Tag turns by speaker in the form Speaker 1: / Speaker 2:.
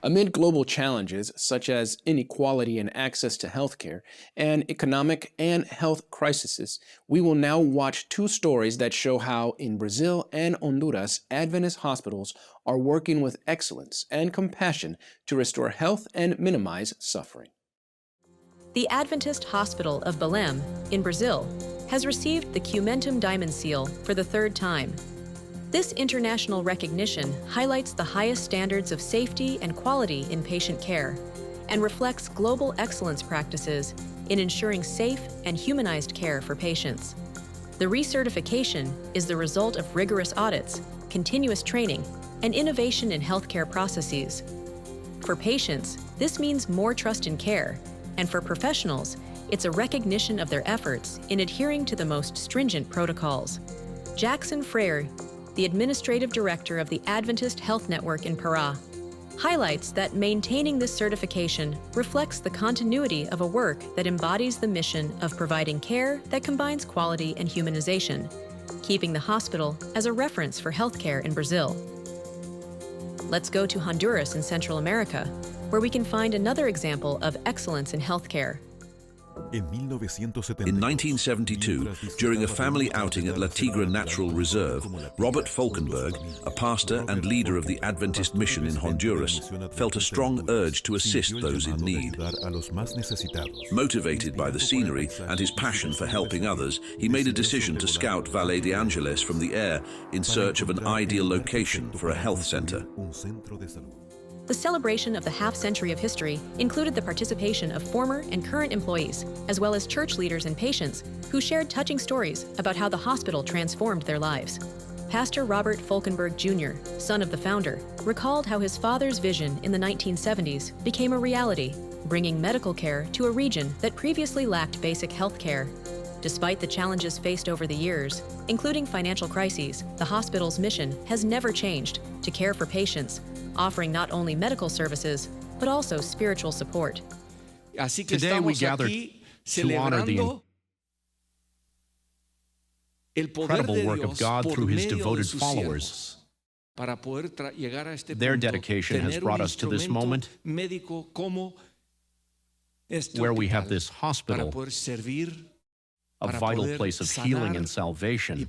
Speaker 1: Amid global challenges such as inequality in access to healthcare and economic and health crises, we will now watch two stories that show how in Brazil and Honduras, Adventist hospitals are working with excellence and compassion to restore health and minimize suffering.
Speaker 2: The Adventist Hospital of Belém, in Brazil, has received the Qmentum Diamond seal for the third time. This international recognition highlights the highest standards of safety and quality in patient care and reflects global excellence practices in ensuring safe and humanized care for patients. The recertification is the result of rigorous audits, continuous training, and innovation in healthcare processes. For patients, this means more trust in care, and for professionals, it's a recognition of their efforts in adhering to the most stringent protocols. Jackson Freire, the Administrative Director of the Adventist Health Network in Pará, highlights that maintaining this certification reflects the continuity of a work that embodies the mission of providing care that combines quality and humanization, keeping the hospital as a reference for healthcare in Brazil. Let's go to Honduras in Central America, where we can find another example of excellence in healthcare.
Speaker 3: In 1972, during a family outing at La Tigra Natural Reserve, Robert Folkenberg, a pastor and leader of the Adventist mission in Honduras, felt a strong urge to assist those in need. Motivated by the scenery and his passion for helping others, he made a decision to scout Valle de Ángeles from the air in search of an ideal location for a health center.
Speaker 2: The celebration of the half-century of history included the participation of former and current employees, as well as church leaders and patients who shared touching stories about how the hospital transformed their lives. Pastor Robert Folkenberg Jr., son of the founder, recalled how his father's vision in the 1970s became a reality, bringing medical care to a region that previously lacked basic health care. Despite the challenges faced over the years, including financial crises, the hospital's mission has never changed to care for patients, offering not only medical services, but also spiritual support.
Speaker 4: Today we gathered to honor the incredible work of God through His devoted followers. Their dedication has brought us to this moment where we have this hospital, a vital place of healing and salvation,